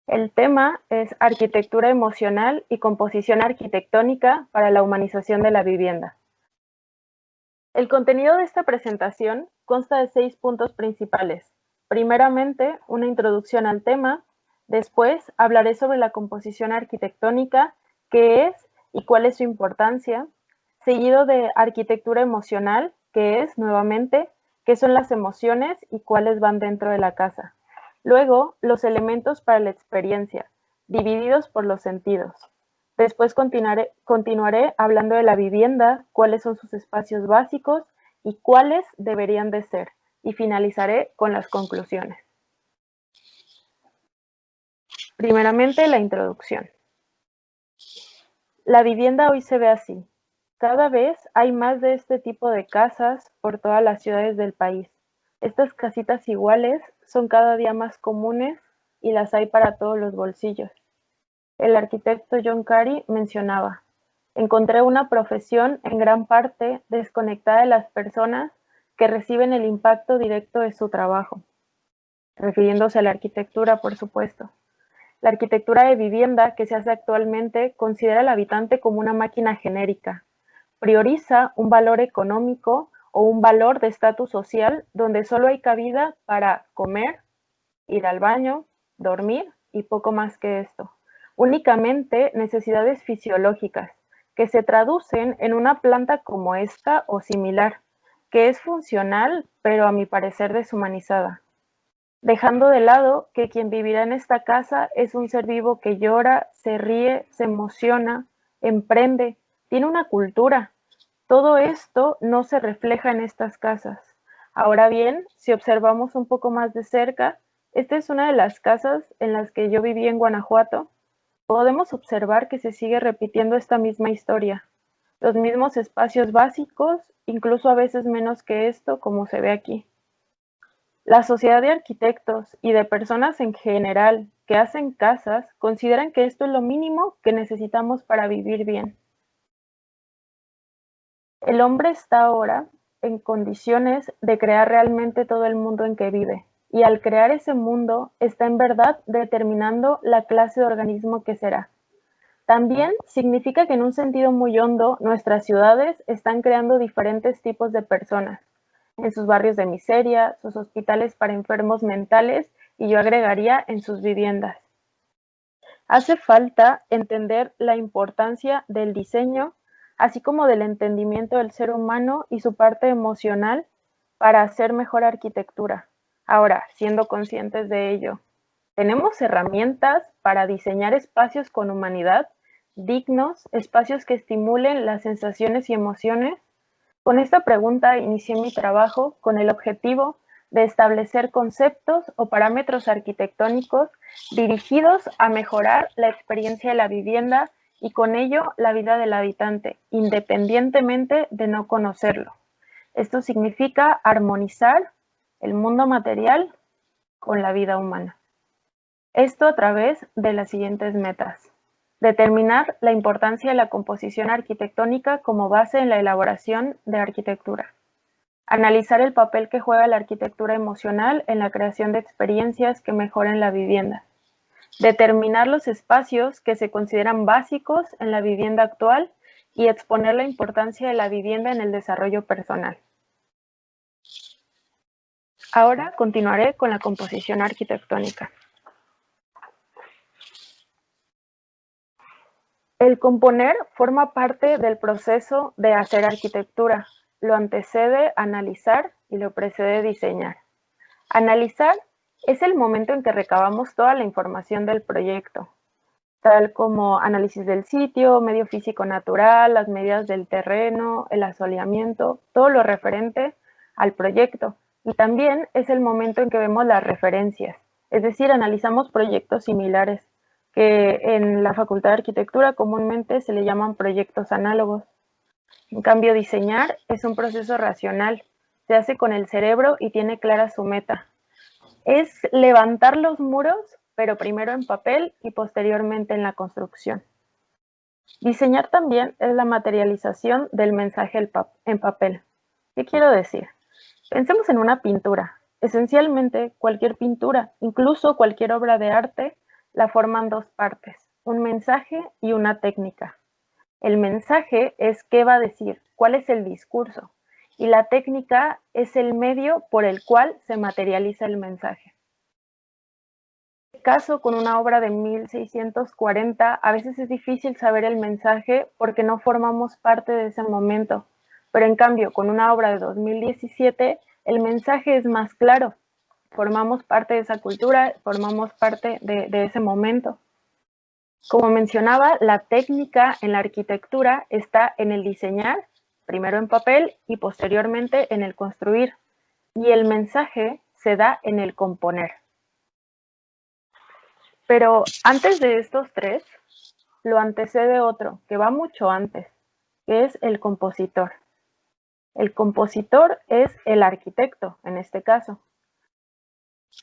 El tema es arquitectura emocional y composición arquitectónica para la humanización de la vivienda. El contenido de esta presentación consta de 6 puntos principales. Primeramente, una introducción al tema. Después, hablaré sobre la composición arquitectónica, qué es y cuál es su importancia. Seguido de arquitectura emocional, que es, nuevamente, qué son las emociones y cuáles van dentro de la casa. Luego, los elementos para la experiencia, divididos por los sentidos. Después continuaré hablando de la vivienda, cuáles son sus espacios básicos y cuáles deberían de ser. Y finalizaré con las conclusiones. Primeramente, la introducción. La vivienda hoy se ve así. Cada vez hay más de este tipo de casas por todas las ciudades del país. Estas casitas iguales son cada día más comunes y las hay para todos los bolsillos. El arquitecto John Cary mencionaba: encontré una profesión en gran parte desconectada de las personas que reciben el impacto directo de su trabajo, refiriéndose a la arquitectura, por supuesto. La arquitectura de vivienda que se hace actualmente considera al habitante como una máquina genérica, prioriza un valor económico o un valor de estatus social donde solo hay cabida para comer, ir al baño, dormir y poco más que esto. Únicamente necesidades fisiológicas que se traducen en una planta como esta o similar, que es funcional, pero a mi parecer deshumanizada, dejando de lado que quien vivirá en esta casa es un ser vivo que llora, se ríe, se emociona, emprende, tiene una cultura. Todo esto no se refleja en estas casas. Ahora bien, si observamos un poco más de cerca, esta es una de las casas en las que yo viví en Guanajuato. Podemos observar que se sigue repitiendo esta misma historia. Los mismos espacios básicos, incluso a veces menos que esto, como se ve aquí. La sociedad de arquitectos y de personas en general que hacen casas consideran que esto es lo mínimo que necesitamos para vivir bien. El hombre está ahora en condiciones de crear realmente todo el mundo en que vive, y al crear ese mundo está en verdad determinando la clase de organismo que será. También significa que en un sentido muy hondo nuestras ciudades están creando diferentes tipos de personas, en sus barrios de miseria, sus hospitales para enfermos mentales y yo agregaría en sus viviendas. Hace falta entender la importancia del diseño, así como del entendimiento del ser humano y su parte emocional para hacer mejor arquitectura. Ahora, siendo conscientes de ello, ¿tenemos herramientas para diseñar espacios con humanidad, dignos, espacios que estimulen las sensaciones y emociones? Con esta pregunta inicié mi trabajo con el objetivo de establecer conceptos o parámetros arquitectónicos dirigidos a mejorar la experiencia de la vivienda y con ello la vida del habitante, independientemente de no conocerlo. Esto significa armonizar el mundo material con la vida humana. Esto a través de las siguientes metas. Determinar la importancia de la composición arquitectónica como base en la elaboración de arquitectura. Analizar el papel que juega la arquitectura emocional en la creación de experiencias que mejoren la vivienda. Determinar los espacios que se consideran básicos en la vivienda actual y exponer la importancia de la vivienda en el desarrollo personal. Ahora continuaré con la composición arquitectónica. El componer forma parte del proceso de hacer arquitectura. Lo antecede analizar y lo precede diseñar. Analizar es el momento en que recabamos toda la información del proyecto, tal como análisis del sitio, medio físico natural, las medidas del terreno, el asoleamiento, todo lo referente al proyecto. Y también es el momento en que vemos las referencias, es decir, analizamos proyectos similares, que en la Facultad de Arquitectura comúnmente se le llaman proyectos análogos. En cambio, diseñar es un proceso racional, se hace con el cerebro y tiene clara su meta. Es levantar los muros, pero primero en papel y posteriormente en la construcción. Diseñar también es la materialización del mensaje en papel. ¿Qué quiero decir? Pensemos en una pintura. Esencialmente, cualquier pintura, incluso cualquier obra de arte, la forman dos partes, un mensaje y una técnica. El mensaje es qué va a decir, cuál es el discurso, y la técnica es el medio por el cual se materializa el mensaje. En este caso, con una obra de 1640, a veces es difícil saber el mensaje porque no formamos parte de ese momento, pero en cambio, con una obra de 2017, el mensaje es más claro. Formamos parte de esa cultura, formamos parte de ese momento. Como mencionaba, la técnica en la arquitectura está en el diseñar, primero en papel y posteriormente en el construir, y el mensaje se da en el componer. Pero antes de estos tres, lo antecede otro, que va mucho antes, que es el compositor. El compositor es el arquitecto, en este caso.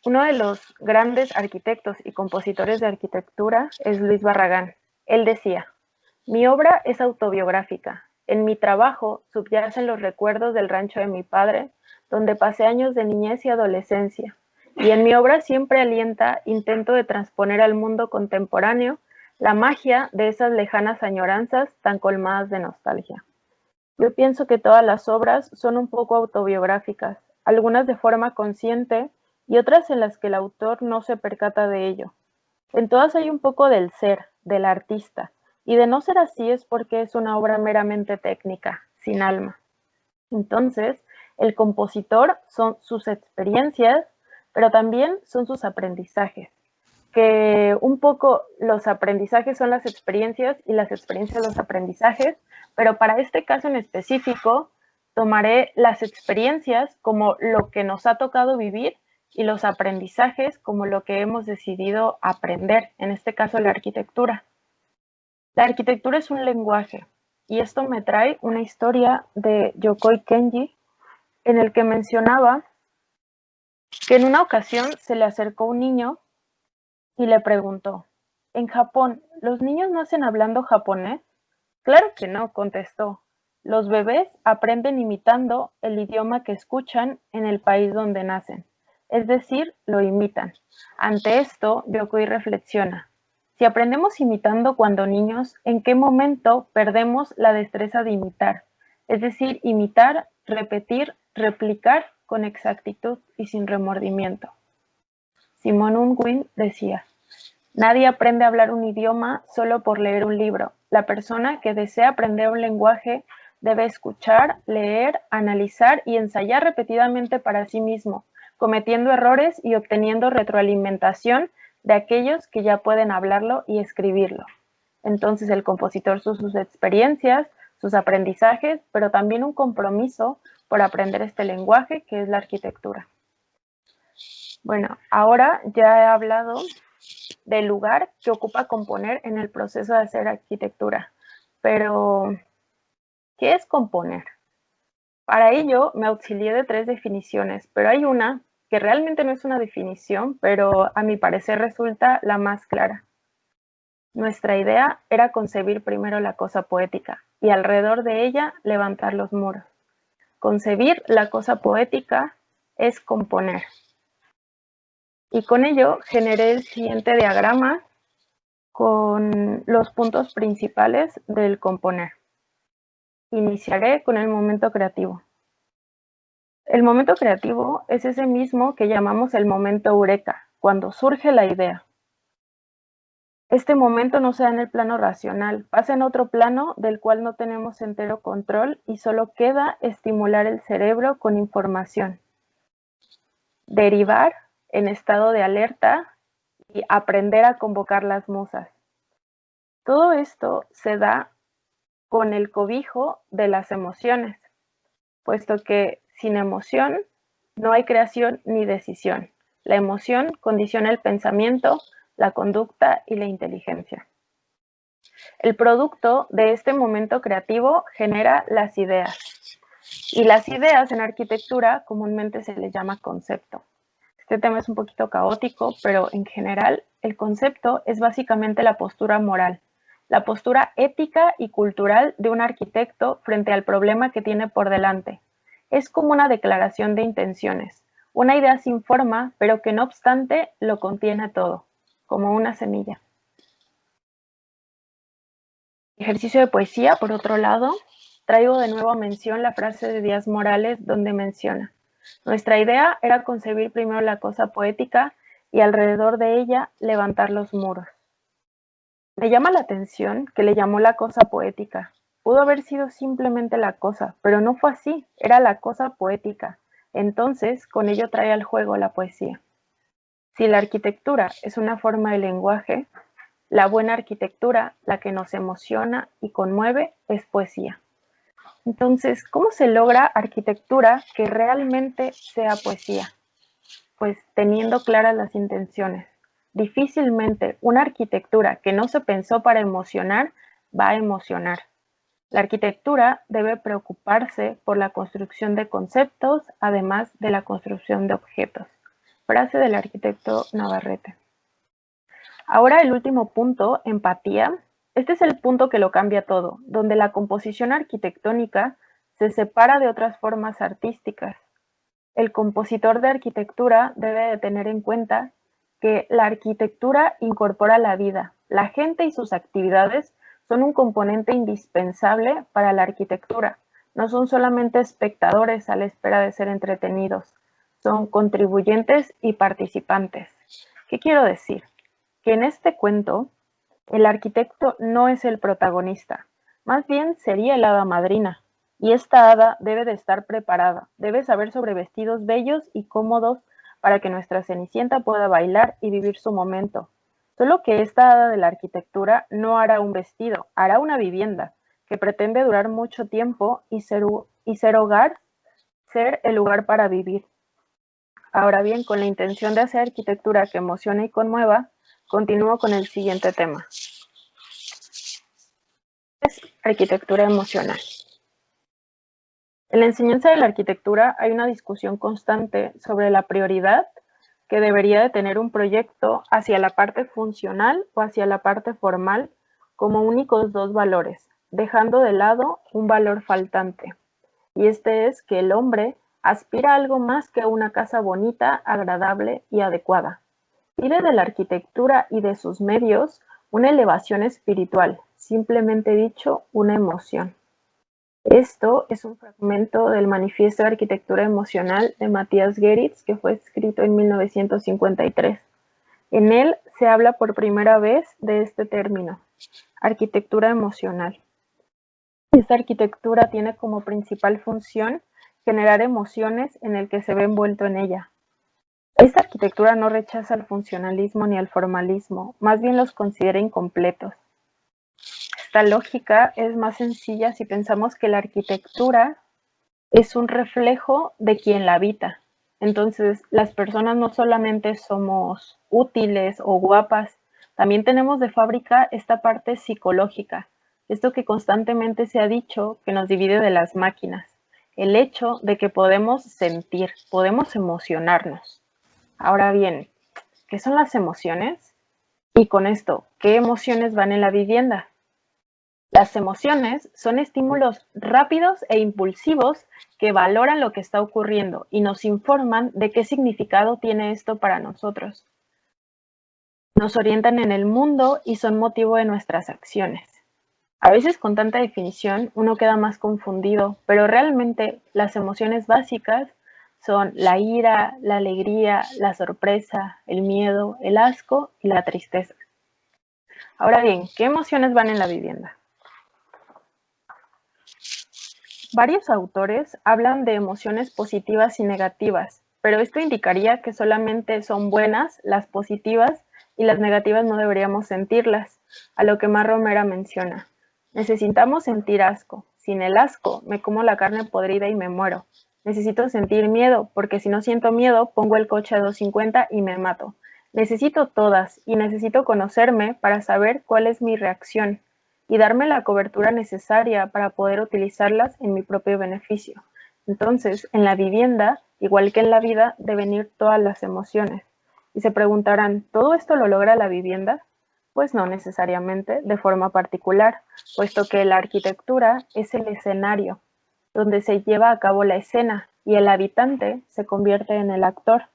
Uno de los grandes arquitectos y compositores de arquitectura es Luis Barragán. Él decía: mi obra es autobiográfica. En mi trabajo subyacen los recuerdos del rancho de mi padre, donde pasé años de niñez y adolescencia. Y en mi obra siempre alienta intento de transponer al mundo contemporáneo la magia de esas lejanas añoranzas tan colmadas de nostalgia. Yo pienso que todas las obras son un poco autobiográficas, algunas de forma consciente y otras en las que el autor no se percata de ello. En todas hay un poco del ser, del artista, y de no ser así es porque es una obra meramente técnica, sin alma. Entonces, el compositor son sus experiencias, pero también son sus aprendizajes, que un poco los aprendizajes son las experiencias y las experiencias los aprendizajes, pero para este caso en específico tomaré las experiencias como lo que nos ha tocado vivir y los aprendizajes como lo que hemos decidido aprender, en este caso la arquitectura. La arquitectura es un lenguaje y esto me trae una historia de Yokoi Kenji en el que mencionaba que en una ocasión se le acercó un niño y le preguntó: ¿en Japón los niños nacen hablando japonés? Claro que no, contestó. Los bebés aprenden imitando el idioma que escuchan en el país donde nacen, es decir, lo imitan. Ante esto, Yokoi reflexiona: si aprendemos imitando cuando niños, ¿en qué momento perdemos la destreza de imitar? Es decir, imitar, repetir, replicar con exactitud y sin remordimiento. Simón Unwin decía: nadie aprende a hablar un idioma solo por leer un libro. La persona que desea aprender un lenguaje debe escuchar, leer, analizar y ensayar repetidamente para sí mismo, cometiendo errores y obteniendo retroalimentación de aquellos que ya pueden hablarlo y escribirlo. Entonces el compositor sus experiencias, sus aprendizajes, pero también un compromiso por aprender este lenguaje que es la arquitectura. Bueno, ahora ya he hablado del lugar que ocupa componer en el proceso de hacer arquitectura. Pero, ¿qué es componer? Para ello me auxilié de tres definiciones, pero hay una que realmente no es una definición, pero a mi parecer resulta la más clara. Nuestra idea era concebir primero la cosa poética y alrededor de ella levantar los muros. Concebir la cosa poética es componer. Y con ello generé el siguiente diagrama con los puntos principales del componer. Iniciaré con el momento creativo. El momento creativo es ese mismo que llamamos el momento eureka, cuando surge la idea. Este momento no se da en el plano racional, pasa en otro plano del cual no tenemos entero control y solo queda estimular el cerebro con información. Derivar en estado de alerta y aprender a convocar las musas. Todo esto se da con el cobijo de las emociones, puesto que sin emoción no hay creación ni decisión. La emoción condiciona el pensamiento, la conducta y la inteligencia. El producto de este momento creativo genera las ideas. Y las ideas en arquitectura comúnmente se les llama concepto. Este tema es un poquito caótico, pero en general el concepto es básicamente la postura moral, la postura ética y cultural de un arquitecto frente al problema que tiene por delante. Es como una declaración de intenciones, una idea sin forma, pero que no obstante lo contiene todo. como una semilla. Ejercicio de poesía, por otro lado, traigo de nuevo a mención la frase de Díaz Morales donde menciona: nuestra idea era concebir primero la cosa poética y alrededor de ella levantar los muros. Me llama la atención que le llamó la cosa poética. Pudo haber sido simplemente la cosa, pero no fue así, era la cosa poética. Entonces, con ello trae al juego la poesía. Si la arquitectura es una forma de lenguaje, la buena arquitectura, la que nos emociona y conmueve, es poesía. Entonces, ¿cómo se logra arquitectura que realmente sea poesía? Pues teniendo claras las intenciones. Difícilmente una arquitectura que no se pensó para emocionar va a emocionar. La arquitectura debe preocuparse por la construcción de conceptos, además de la construcción de objetos. Frase del arquitecto Navarrete. Ahora el último punto, empatía. Este es el punto que lo cambia todo, donde la composición arquitectónica se separa de otras formas artísticas. El compositor de arquitectura debe de tener en cuenta que la arquitectura incorpora la vida. La gente y sus actividades son un componente indispensable para la arquitectura. No son solamente espectadores a la espera de ser entretenidos, son contribuyentes y participantes. ¿Qué quiero decir? Que en este cuento el arquitecto no es el protagonista, más bien sería el hada madrina, y esta hada debe de estar preparada, debe saber sobre vestidos bellos y cómodos para que nuestra Cenicienta pueda bailar y vivir su momento. Solo que esta hada de la arquitectura no hará un vestido, hará una vivienda que pretende durar mucho tiempo y ser el lugar para vivir. Ahora bien, con la intención de hacer arquitectura que emocione y conmueva, continúo con el siguiente tema. Es arquitectura emocional. En la enseñanza de la arquitectura hay una discusión constante sobre la prioridad que debería de tener un proyecto hacia la parte funcional o hacia la parte formal como únicos dos valores, dejando de lado un valor faltante. Y este es que el hombre aspira a algo más que una casa bonita, agradable y adecuada. Pide de la arquitectura y de sus medios una elevación espiritual, simplemente dicho, una emoción. Esto es un fragmento del Manifiesto de Arquitectura Emocional de Matthias Geritz, que fue escrito en 1953. En él se habla por primera vez de este término, arquitectura emocional. Esta arquitectura tiene como principal función generar emociones en el que se ve envuelto en ella. Esta arquitectura no rechaza el funcionalismo ni el formalismo, más bien los considera incompletos. Esta lógica es más sencilla si pensamos que la arquitectura es un reflejo de quien la habita. Entonces, las personas no solamente somos útiles o guapas, también tenemos de fábrica esta parte psicológica, esto que constantemente se ha dicho que nos divide de las máquinas, el hecho de que podemos sentir, podemos emocionarnos. Ahora bien, ¿qué son las emociones? Y con esto, ¿qué emociones van en la vivienda? Las emociones son estímulos rápidos e impulsivos que valoran lo que está ocurriendo y nos informan de qué significado tiene esto para nosotros. Nos orientan en el mundo y son motivo de nuestras acciones. A veces con tanta definición uno queda más confundido, pero realmente las emociones básicas son la ira, la alegría, la sorpresa, el miedo, el asco y la tristeza. Ahora bien, ¿qué emociones van en la vivienda? Varios autores hablan de emociones positivas y negativas, pero esto indicaría que solamente son buenas las positivas y las negativas no deberíamos sentirlas, a lo que Mar Romera menciona. Necesitamos sentir asco. Sin el asco, me como la carne podrida y me muero. Necesito sentir miedo, porque si no siento miedo, pongo el coche a 250 y me mato. Necesito todas y necesito conocerme para saber cuál es mi reacción y darme la cobertura necesaria para poder utilizarlas en mi propio beneficio. Entonces, en la vivienda, igual que en la vida, deben ir todas las emociones. Y se preguntarán, ¿todo esto lo logra la vivienda? Pues no necesariamente de forma particular, puesto que la arquitectura es el escenario donde se lleva a cabo la escena y el habitante se convierte en el actor.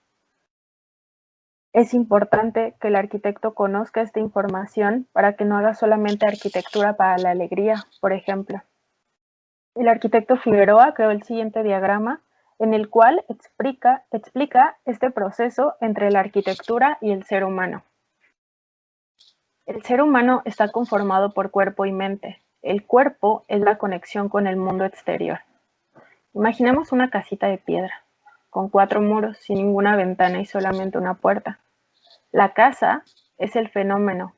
Es importante que el arquitecto conozca esta información para que no haga solamente arquitectura para la alegría, por ejemplo. El arquitecto Figueroa creó el siguiente diagrama en el cual explica este proceso entre la arquitectura y el ser humano. El ser humano está conformado por cuerpo y mente. El cuerpo es la conexión con el mundo exterior. Imaginemos una casita de piedra, con 4 muros, sin ninguna ventana y solamente una puerta. La casa es el fenómeno.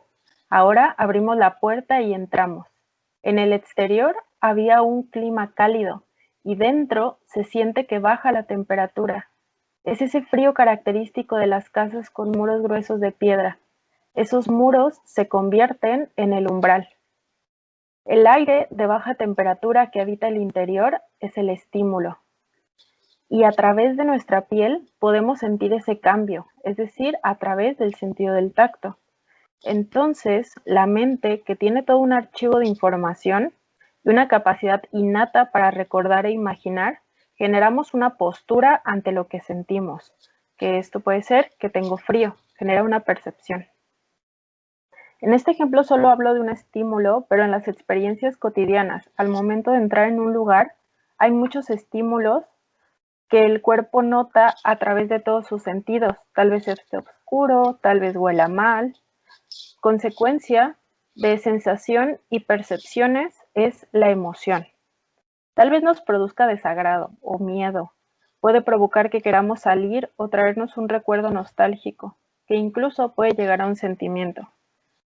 Ahora abrimos la puerta y entramos. En el exterior había un clima cálido y dentro se siente que baja la temperatura. Es ese frío característico de las casas con muros gruesos de piedra. Esos muros se convierten en el umbral. El aire de baja temperatura que habita el interior es el estímulo. Y a través de nuestra piel podemos sentir ese cambio, es decir, a través del sentido del tacto. Entonces, la mente, que tiene todo un archivo de información y una capacidad innata para recordar e imaginar, generamos una postura ante lo que sentimos, que esto puede ser que tengo frío, genera una percepción. En este ejemplo solo hablo de un estímulo, pero en las experiencias cotidianas, al momento de entrar en un lugar, hay muchos estímulos que el cuerpo nota a través de todos sus sentidos. Tal vez esté oscuro, tal vez huela mal. Consecuencia de sensación y percepciones es la emoción. Tal vez nos produzca desagrado o miedo. Puede provocar que queramos salir o traernos un recuerdo nostálgico, que incluso puede llegar a un sentimiento.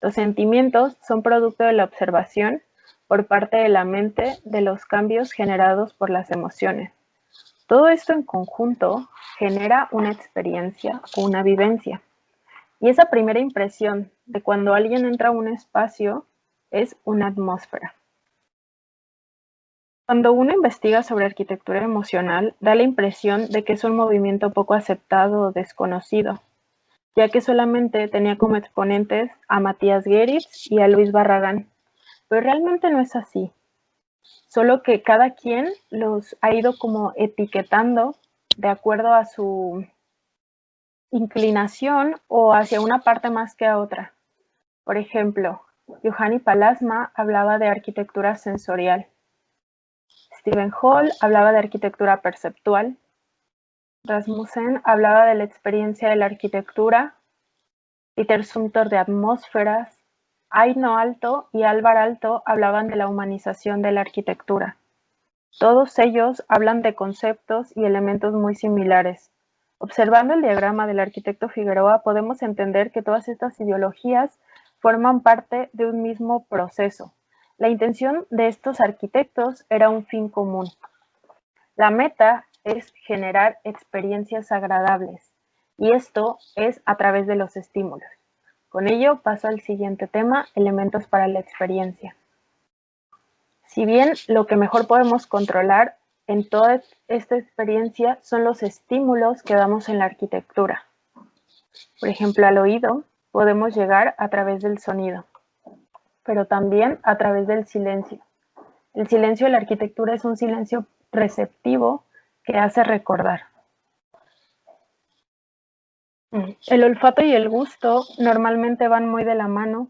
Los sentimientos son producto de la observación por parte de la mente de los cambios generados por las emociones. Todo esto en conjunto genera una experiencia o una vivencia. Y esa primera impresión de cuando alguien entra a un espacio es una atmósfera. Cuando uno investiga sobre arquitectura emocional, da la impresión de que es un movimiento poco aceptado o desconocido, ya que solamente tenía como exponentes a Matías Geritz y a Luis Barragán. Pero realmente no es así, solo que cada quien los ha ido como etiquetando de acuerdo a su inclinación o hacia una parte más que a otra. Por ejemplo, Juhani Pallasmaa hablaba de arquitectura sensorial. Stephen Hall hablaba de arquitectura perceptual. Rasmussen hablaba de la experiencia de la arquitectura. Peter Zumthor de atmósferas. Aino Aalto y Alvar Aalto hablaban de la humanización de la arquitectura. Todos ellos hablan de conceptos y elementos muy similares. Observando el diagrama del arquitecto Figueroa podemos entender que todas estas ideologías forman parte de un mismo proceso. La intención de estos arquitectos era un fin común. La meta es generar experiencias agradables, y esto es a través de los estímulos. Con ello paso al siguiente tema, elementos para la experiencia. Si bien lo que mejor podemos controlar en toda esta experiencia son los estímulos que damos en la arquitectura. Por ejemplo, al oído podemos llegar a través del sonido, pero también a través del silencio. El silencio de la arquitectura es un silencio receptivo que hace recordar. El olfato y el gusto normalmente van muy de la mano.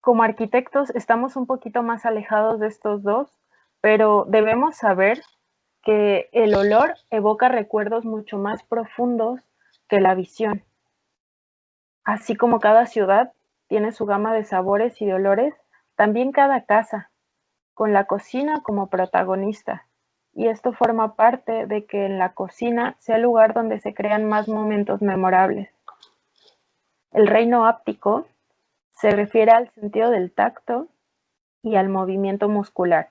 Como arquitectos estamos un poquito más alejados de estos dos, pero debemos saber que el olor evoca recuerdos mucho más profundos que la visión. Así como cada ciudad tiene su gama de sabores y de olores, también cada casa, con la cocina como protagonista. Y esto forma parte de que en la cocina sea el lugar donde se crean más momentos memorables. El reino áptico se refiere al sentido del tacto y al movimiento muscular.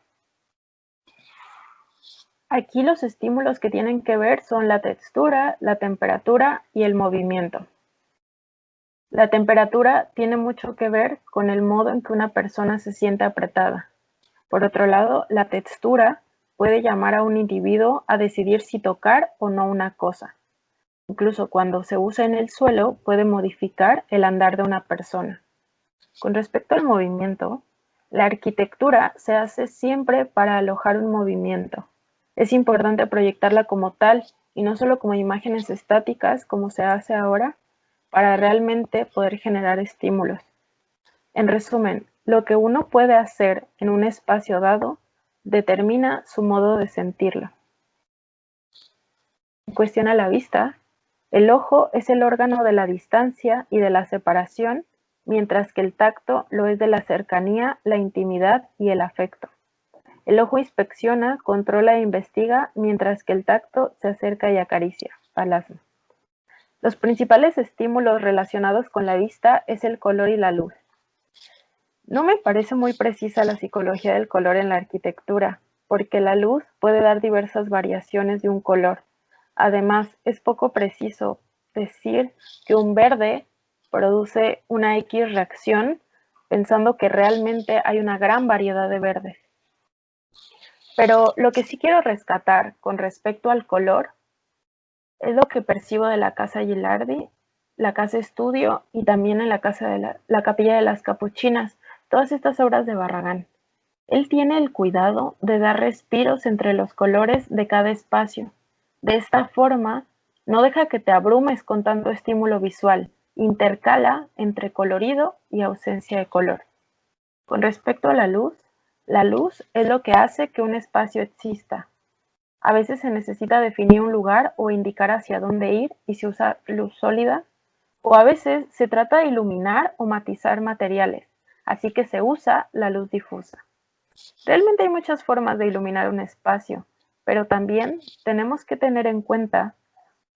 Aquí los estímulos que tienen que ver son la textura, la temperatura y el movimiento. La temperatura tiene mucho que ver con el modo en que una persona se siente apretada. Por otro lado, la textura puede llamar a un individuo a decidir si tocar o no una cosa. Incluso cuando se usa en el suelo, puede modificar el andar de una persona. Con respecto al movimiento, la arquitectura se hace siempre para alojar un movimiento. Es importante proyectarla como tal y no solo como imágenes estáticas como se hace ahora, para realmente poder generar estímulos. En resumen, lo que uno puede hacer en un espacio dado determina su modo de sentirlo. En cuestión a la vista, el ojo es el órgano de la distancia y de la separación, mientras que el tacto lo es de la cercanía, la intimidad y el afecto. El ojo inspecciona, controla e investiga, mientras que el tacto se acerca y acaricia. Palasma. Los principales estímulos relacionados con la vista es el color y la luz. No me parece muy precisa la psicología del color en la arquitectura, porque la luz puede dar diversas variaciones de un color. Además, es poco preciso decir que un verde produce una X reacción, pensando que realmente hay una gran variedad de verdes. Pero lo que sí quiero rescatar con respecto al color es lo que percibo de la Casa Gilardi, la Casa Estudio y también en la Capilla de las Capuchinas, todas estas obras de Barragán. Él tiene el cuidado de dar respiros entre los colores de cada espacio. De esta forma, no deja que te abrumes con tanto estímulo visual, intercala entre colorido y ausencia de color. Con respecto a la luz es lo que hace que un espacio exista. A veces se necesita definir un lugar o indicar hacia dónde ir y se usa luz sólida, o a veces se trata de iluminar o matizar materiales, así que se usa la luz difusa. Realmente hay muchas formas de iluminar un espacio, pero también tenemos que tener en cuenta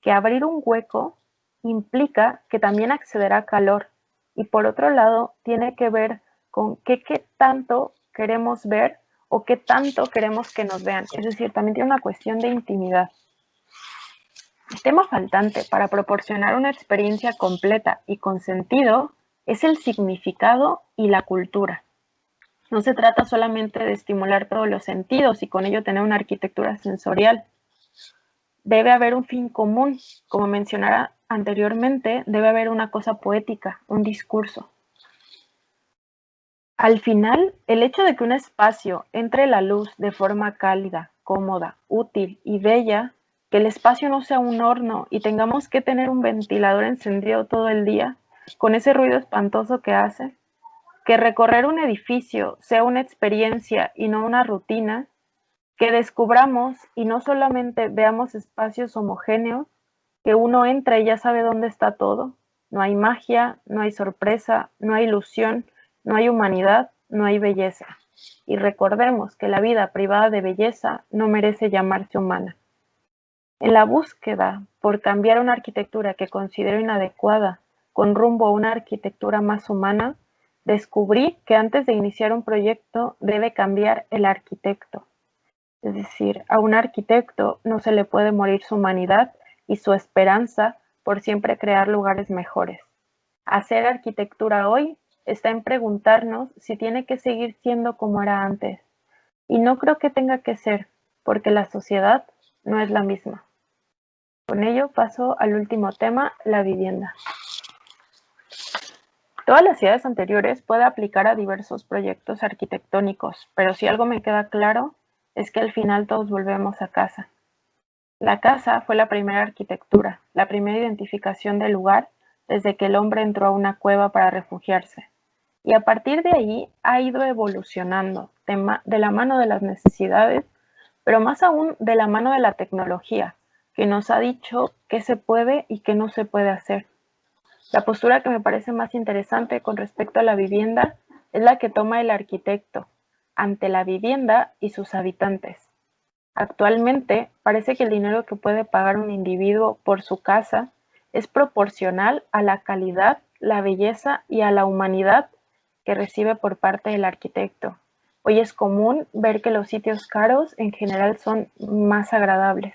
que abrir un hueco implica que también accederá a calor y por otro lado tiene que ver con qué tanto queremos ver o qué tanto queremos que nos vean. Es decir, también tiene una cuestión de intimidad. El tema faltante para proporcionar una experiencia completa y con sentido es el significado y la cultura. No se trata solamente de estimular todos los sentidos y con ello tener una arquitectura sensorial. Debe haber un fin común, como mencionara anteriormente, debe haber una cosa poética, un discurso. Al final, el hecho de que un espacio entre la luz de forma cálida, cómoda, útil y bella, que el espacio no sea un horno y tengamos que tener un ventilador encendido todo el día, con ese ruido espantoso que hace, que recorrer un edificio sea una experiencia y no una rutina, que descubramos y no solamente veamos espacios homogéneos, que uno entra y ya sabe dónde está todo. No hay magia, no hay sorpresa, no hay ilusión, no hay humanidad, no hay belleza. Y recordemos que la vida privada de belleza no merece llamarse humana. En la búsqueda por cambiar una arquitectura que considero inadecuada con rumbo a una arquitectura más humana, descubrí que antes de iniciar un proyecto debe cambiar el arquitecto. Es decir, a un arquitecto no se le puede morir su humanidad y su esperanza por siempre crear lugares mejores. Hacer arquitectura hoy está en preguntarnos si tiene que seguir siendo como era antes. Y no creo que tenga que ser, porque la sociedad no es la misma. Con ello paso al último tema, la vivienda. Todas las ideas anteriores puede aplicar a diversos proyectos arquitectónicos, pero si algo me queda claro es que al final todos volvemos a casa. La casa fue la primera arquitectura, la primera identificación del lugar desde que el hombre entró a una cueva para refugiarse. Y a partir de ahí ha ido evolucionando de la mano de las necesidades, pero más aún de la mano de la tecnología, que nos ha dicho qué se puede y qué no se puede hacer. La postura que me parece más interesante con respecto a la vivienda es la que toma el arquitecto ante la vivienda y sus habitantes. Actualmente, parece que el dinero que puede pagar un individuo por su casa es proporcional a la calidad, la belleza y a la humanidad que recibe por parte del arquitecto. Hoy es común ver que los sitios caros en general son más agradables.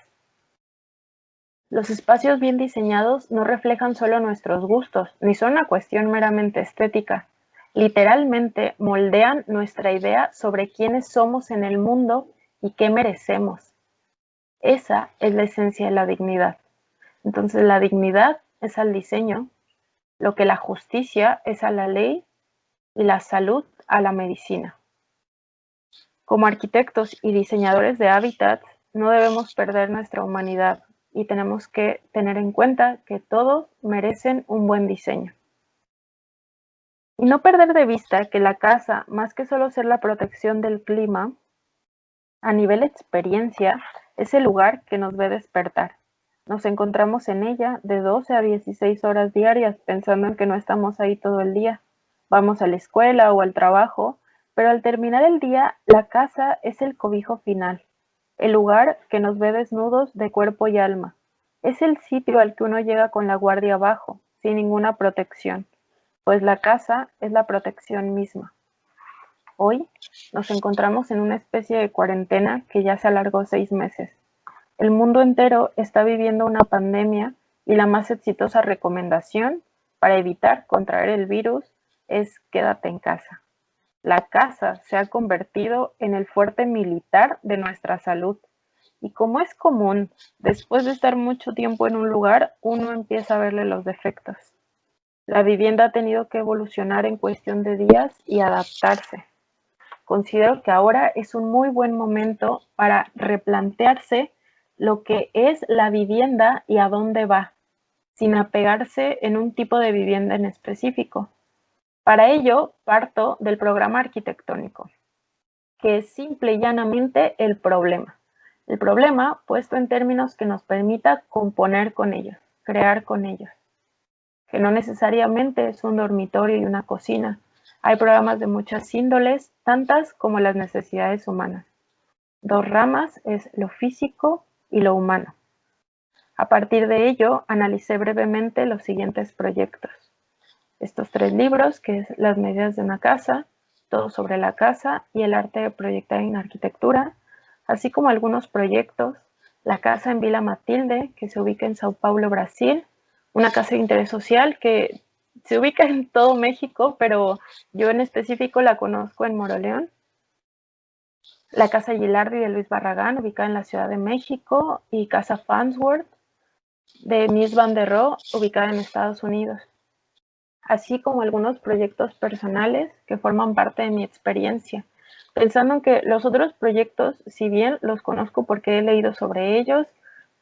Los espacios bien diseñados no reflejan solo nuestros gustos, ni son una cuestión meramente estética. Literalmente moldean nuestra idea sobre quiénes somos en el mundo y qué merecemos. Esa es la esencia de la dignidad. Entonces la dignidad es al diseño, lo que la justicia es a la ley y la salud a la medicina. Como arquitectos y diseñadores de hábitats, no debemos perder nuestra humanidad, y tenemos que tener en cuenta que todos merecen un buen diseño. Y no perder de vista que la casa, más que solo ser la protección del clima, a nivel experiencia, es el lugar que nos ve despertar. Nos encontramos en ella de 12 a 16 horas diarias pensando en que no estamos ahí todo el día. Vamos a la escuela o al trabajo, pero al terminar el día, la casa es el cobijo final, el lugar que nos ve desnudos de cuerpo y alma. Es el sitio al que uno llega con la guardia abajo, sin ninguna protección, pues la casa es la protección misma. Hoy nos encontramos en una especie de cuarentena que ya se alargó 6 meses. El mundo entero está viviendo una pandemia y la más exitosa recomendación para evitar contraer el virus es quédate en casa. La casa se ha convertido en el fuerte militar de nuestra salud. Y como es común, después de estar mucho tiempo en un lugar, uno empieza a verle los defectos. La vivienda ha tenido que evolucionar en cuestión de días y adaptarse. Considero que ahora es un muy buen momento para replantearse lo que es la vivienda y a dónde va, sin apegarse en un tipo de vivienda en específico. Para ello, parto del programa arquitectónico, que es simple y llanamente el problema. El problema puesto en términos que nos permita componer con ellos, crear con ellos, que no necesariamente es un dormitorio y una cocina. Hay programas de muchas índoles, tantas como las necesidades humanas. Dos ramas es lo físico y lo humano. A partir de ello, analicé brevemente los siguientes proyectos. Estos 3 libros, que es Las medidas de una casa, Todo sobre la casa y El arte de proyectar en arquitectura, así como algunos proyectos, la casa en Vila Matilde, que se ubica en Sao Paulo, Brasil, una casa de interés social que se ubica en todo México, pero yo en específico la conozco en Moroleón. La Casa Gilardi de Luis Barragán, ubicada en la Ciudad de México, y Casa Farnsworth de Mies van der Rohe, ubicada en Estados Unidos, así como algunos proyectos personales que forman parte de mi experiencia, pensando en que los otros proyectos, si bien los conozco porque he leído sobre ellos,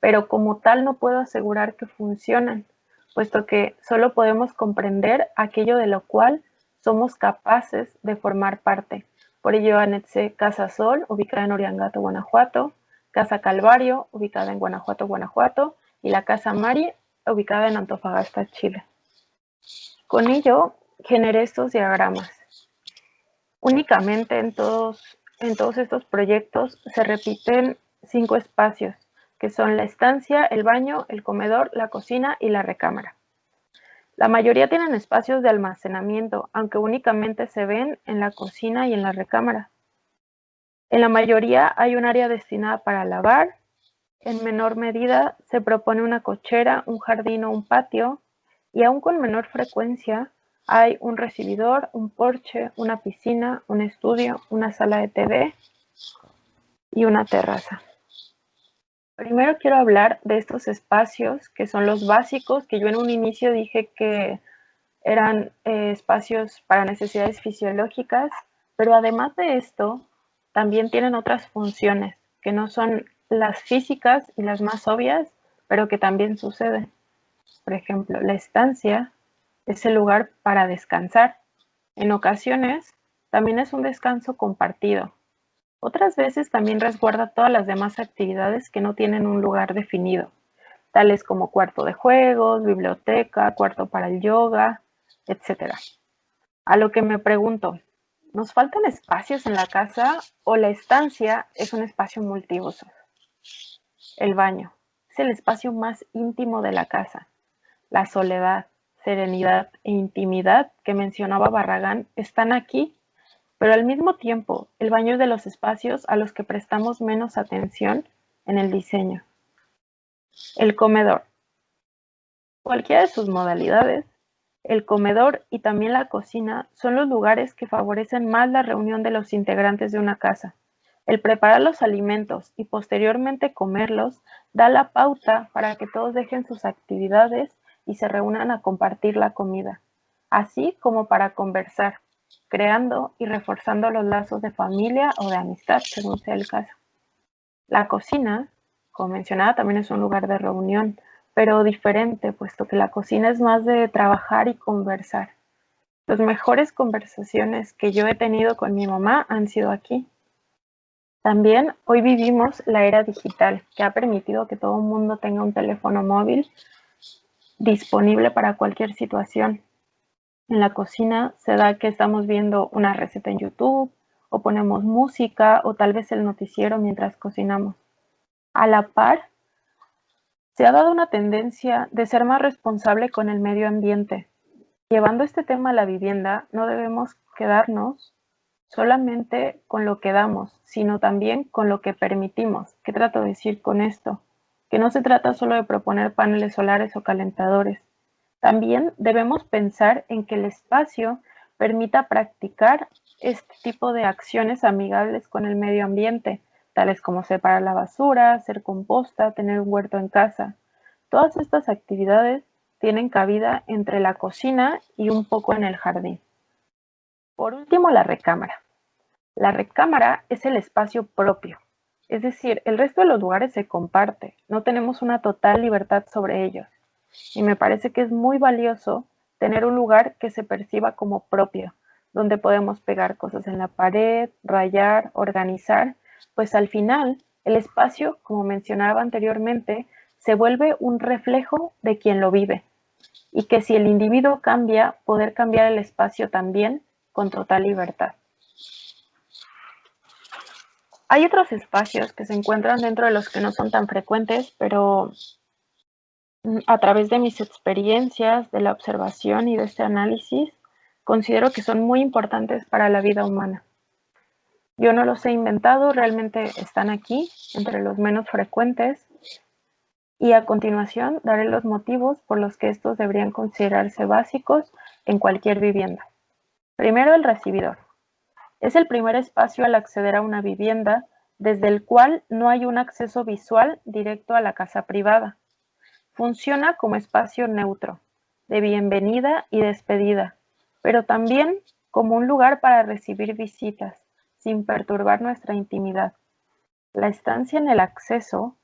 pero como tal no puedo asegurar que funcionan, puesto que solo podemos comprender aquello de lo cual somos capaces de formar parte. Por ello anexé Casa Sol, ubicada en Uriangato, Guanajuato, Casa Calvario, ubicada en Guanajuato, Guanajuato, y la Casa Mari, ubicada en Antofagasta, Chile. Con ello, generé estos diagramas. Únicamente en todos estos proyectos se repiten 5 espacios, que son la estancia, el baño, el comedor, la cocina y la recámara. La mayoría tienen espacios de almacenamiento, aunque únicamente se ven en la cocina y en la recámara. En la mayoría hay un área destinada para lavar. En menor medida se propone una cochera, un jardín o un patio, y aún con menor frecuencia hay un recibidor, un porche, una piscina, un estudio, una sala de TV y una terraza. Primero quiero hablar de estos espacios que son los básicos, que yo en un inicio dije que eran espacios para necesidades fisiológicas, pero además de esto, también tienen otras funciones que no son las físicas y las más obvias, pero que también suceden. Por ejemplo, la estancia es el lugar para descansar. En ocasiones, también es un descanso compartido. Otras veces también resguarda todas las demás actividades que no tienen un lugar definido, tales como cuarto de juegos, biblioteca, cuarto para el yoga, etc. A lo que me pregunto, ¿nos faltan espacios en la casa o la estancia es un espacio multiuso? El baño es el espacio más íntimo de la casa. La soledad, serenidad e intimidad que mencionaba Barragán están aquí, pero al mismo tiempo el baño es de los espacios a los que prestamos menos atención en el diseño. El comedor. Cualquiera de sus modalidades, el comedor y también la cocina son los lugares que favorecen más la reunión de los integrantes de una casa. El preparar los alimentos y posteriormente comerlos da la pauta para que todos dejen sus actividades y se reúnan a compartir la comida, así como para conversar, creando y reforzando los lazos de familia o de amistad, según sea el caso. La cocina Como mencionaba, también es un lugar de reunión, pero diferente, puesto que la cocina es más de trabajar y conversar. Las mejores conversaciones que yo he tenido con mi mamá han sido aquí. También hoy vivimos la era digital, que ha permitido que todo el mundo tenga un teléfono móvil disponible para cualquier situación. En la cocina se da que estamos viendo una receta en YouTube, o ponemos música, o tal vez el noticiero mientras cocinamos. A la par, se ha dado una tendencia de ser más responsable con el medio ambiente. Llevando este tema a la vivienda, no debemos quedarnos solamente con lo que damos, sino también con lo que permitimos. ¿Qué trato de decir con esto? Que no se trata solo de proponer paneles solares o calentadores. También debemos pensar en que el espacio permita practicar este tipo de acciones amigables con el medio ambiente, tales como separar la basura, hacer composta, tener un huerto en casa. Todas estas actividades tienen cabida entre la cocina y un poco en el jardín. Por último, la recámara. La recámara es el espacio propio, es decir, el resto de los lugares se comparte, no tenemos una total libertad sobre ellos. Y me parece que es muy valioso tener un lugar que se perciba como propio, donde podemos pegar cosas en la pared, rayar, organizar, pues al final el espacio, como mencionaba anteriormente, se vuelve un reflejo de quien lo vive. Y que si el individuo cambia, poder cambiar el espacio también con total libertad. Hay otros espacios que se encuentran dentro de los que no son tan frecuentes, pero a través de mis experiencias, de la observación y de este análisis, considero que son muy importantes para la vida humana. Yo no los he inventado, realmente están aquí, entre los menos frecuentes, y a continuación daré los motivos por los que estos deberían considerarse básicos en cualquier vivienda. Primero, el recibidor. Es el primer espacio al acceder a una vivienda desde el cual no hay un acceso visual directo a la casa privada. Funciona como espacio neutro, de bienvenida y despedida, pero también como un lugar para recibir visitas, sin perturbar nuestra intimidad. La estancia en el acceso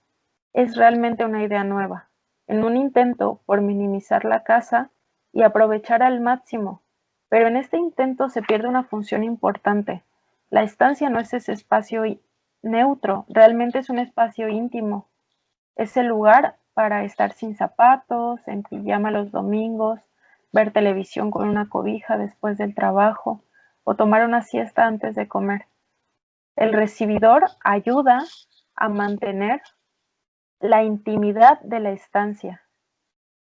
es realmente una idea nueva, en un intento por minimizar la casa y aprovechar al máximo, pero en este intento se pierde una función importante. La estancia no es ese espacio neutro, realmente es un espacio íntimo. Es el lugar para estar sin zapatos, en pijama los domingos, ver televisión con una cobija después del trabajo o tomar una siesta antes de comer. El recibidor ayuda a mantener la intimidad de la estancia.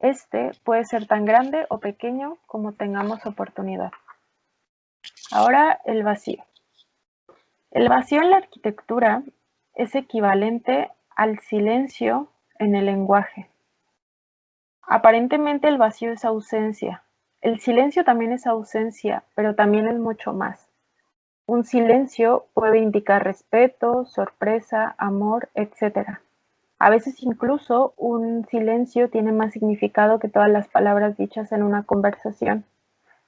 Este puede ser tan grande o pequeño como tengamos oportunidad. Ahora el vacío. El vacío en la arquitectura es equivalente al silencio en el lenguaje. Aparentemente el vacío es ausencia. El silencio también es ausencia, pero también es mucho más. Un silencio puede indicar respeto, sorpresa, amor, etc. A veces incluso un silencio tiene más significado que todas las palabras dichas en una conversación.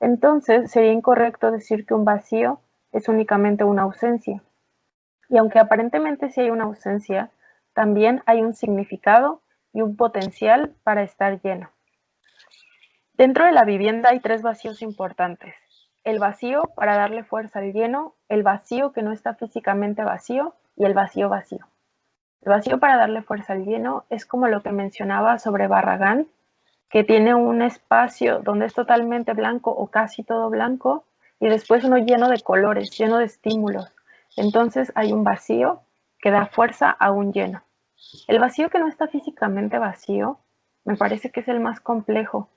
Entonces, sería incorrecto decir que un vacío es únicamente una ausencia. Y aunque aparentemente sí hay una ausencia, también hay un significado y un potencial para estar lleno. Dentro de la vivienda hay tres vacíos importantes. El vacío para darle fuerza al lleno, el vacío que no está físicamente vacío y el vacío vacío. El vacío para darle fuerza al lleno es como lo que mencionaba sobre Barragán, que tiene un espacio donde es totalmente blanco o casi todo blanco y después uno lleno de colores, lleno de estímulos. Entonces hay un vacío que da fuerza a un lleno. El vacío que no está físicamente vacío me parece que es el más complejo.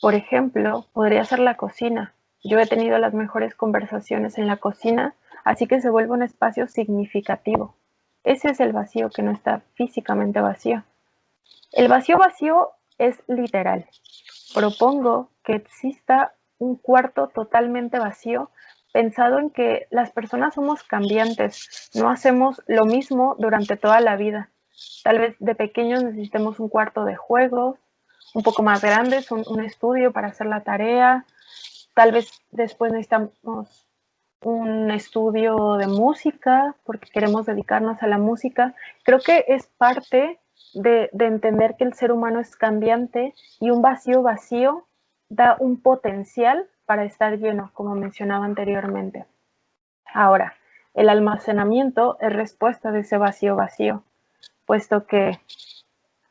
Por ejemplo, podría ser la cocina. Yo he tenido las mejores conversaciones en la cocina, así que se vuelve un espacio significativo. Ese es el vacío que no está físicamente vacío. El vacío vacío es literal. Propongo que exista un cuarto totalmente vacío, pensado en que las personas somos cambiantes, no hacemos lo mismo durante toda la vida. Tal vez de pequeños necesitemos un cuarto de juegos, un poco más grandes, un estudio para hacer la tarea. Tal vez después necesitamos un estudio de música, porque queremos dedicarnos a la música. Creo que es parte de entender que el ser humano es cambiante y un vacío vacío da un potencial para estar lleno, como mencionaba anteriormente. Ahora, el almacenamiento es respuesta de ese vacío vacío, puesto que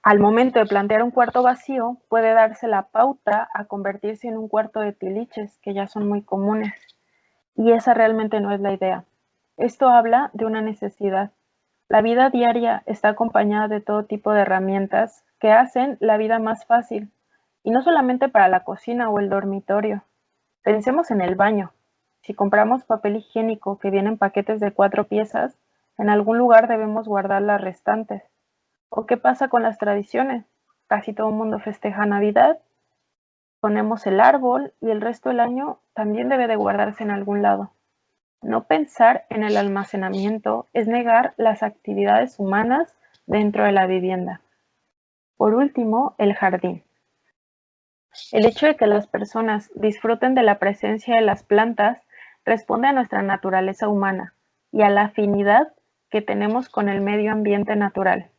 al momento de plantear un cuarto vacío puede darse la pauta a convertirse en un cuarto de tiliches, que ya son muy comunes. Y esa realmente no es la idea. Esto habla de una necesidad. La vida diaria está acompañada de todo tipo de herramientas que hacen la vida más fácil, y no solamente para la cocina o el dormitorio. Pensemos en el baño. Si compramos papel higiénico que viene en paquetes de 4 piezas, en algún lugar debemos guardar las restantes. ¿O qué pasa con las tradiciones? Casi todo el mundo festeja Navidad, ponemos el árbol y el resto del año también debe de guardarse en algún lado. No pensar en el almacenamiento es negar las actividades humanas dentro de la vivienda. Por último, el jardín. El hecho de que las personas disfruten de la presencia de las plantas responde a nuestra naturaleza humana y a la afinidad que tenemos con el medio ambiente natural.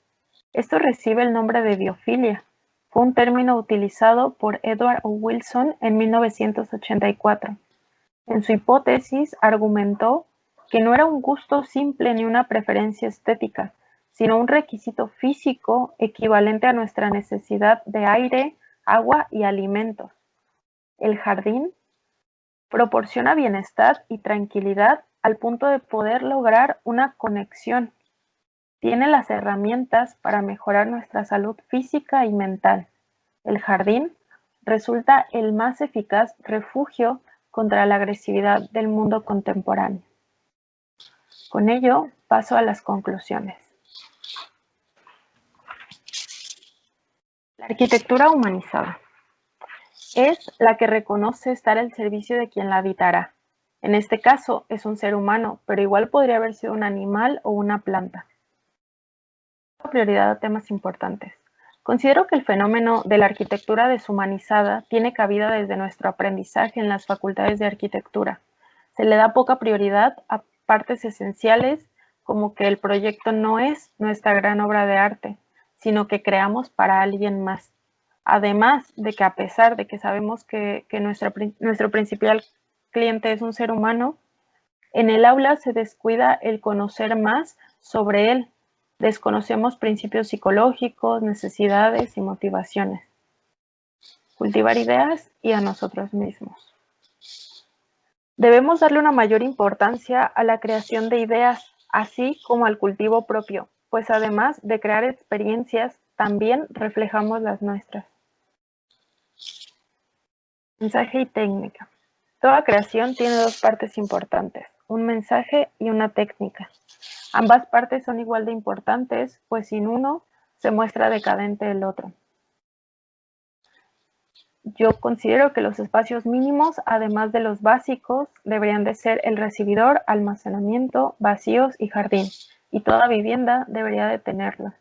Esto recibe el nombre de biofilia. Fue un término utilizado por Edward O. Wilson en 1984. En su hipótesis argumentó que no era un gusto simple ni una preferencia estética, sino un requisito físico equivalente a nuestra necesidad de aire, agua y alimentos. El jardín proporciona bienestar y tranquilidad al punto de poder lograr una conexión. Tiene las herramientas para mejorar nuestra salud física y mental. El jardín resulta el más eficaz refugio contra la agresividad del mundo contemporáneo. Con ello, paso a las conclusiones. La arquitectura humanizada es la que reconoce estar al servicio de quien la habitará. En este caso, es un ser humano, pero igual podría haber sido un animal o una planta. Prioridad a temas importantes. Considero que el fenómeno de la arquitectura deshumanizada tiene cabida desde nuestro aprendizaje en las facultades de arquitectura. Se le da poca prioridad a partes esenciales como que el proyecto no es nuestra gran obra de arte, sino que creamos para alguien más. Además de que a pesar de que sabemos que nuestro principal cliente es un ser humano, en el aula se descuida el conocer más sobre él. Desconocemos principios psicológicos, necesidades y motivaciones. Cultivar ideas y a nosotros mismos. Debemos darle una mayor importancia a la creación de ideas, así como al cultivo propio, pues además de crear experiencias, también reflejamos las nuestras. Mensaje y técnica. Toda creación tiene dos partes importantes, un mensaje y una técnica. Ambas partes son igual de importantes, pues sin uno se muestra decadente el otro. Yo considero que los espacios mínimos, además de los básicos, deberían de ser el recibidor, almacenamiento, vacíos y jardín, y toda vivienda debería de tenerlos.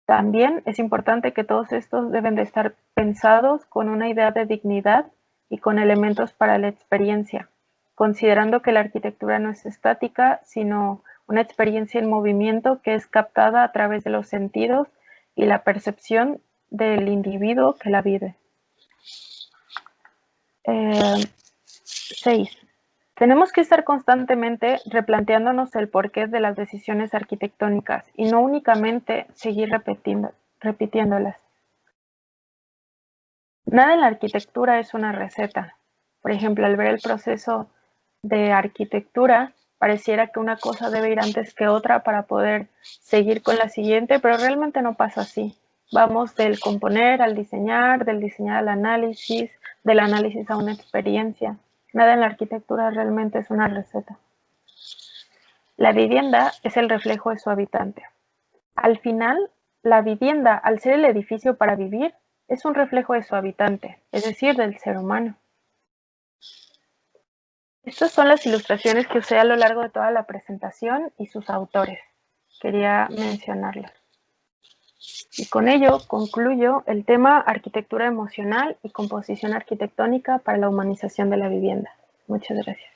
También es importante que todos estos deben de estar pensados con una idea de dignidad y con elementos para la experiencia, considerando que la arquitectura no es estática, sino una experiencia en movimiento que es captada a través de los sentidos y la percepción del individuo que la vive. 6. Tenemos que estar constantemente replanteándonos el porqué de las decisiones arquitectónicas y no únicamente seguir repitiéndolas. Nada en la arquitectura es una receta. Por ejemplo, al ver el proceso de arquitectura, pareciera que una cosa debe ir antes que otra para poder seguir con la siguiente, pero realmente no pasa así. Vamos del componer al diseñar, del diseñar al análisis, del análisis a una experiencia. Nada en la arquitectura realmente es una receta. La vivienda es el reflejo de su habitante. Al final, la vivienda, al ser el edificio para vivir, es un reflejo de su habitante, es decir, del ser humano. Estas son las ilustraciones que usé a lo largo de toda la presentación y sus autores. Quería mencionarlas. Y con ello concluyo el tema arquitectura emocional y composición arquitectónica para la humanización de la vivienda. Muchas gracias.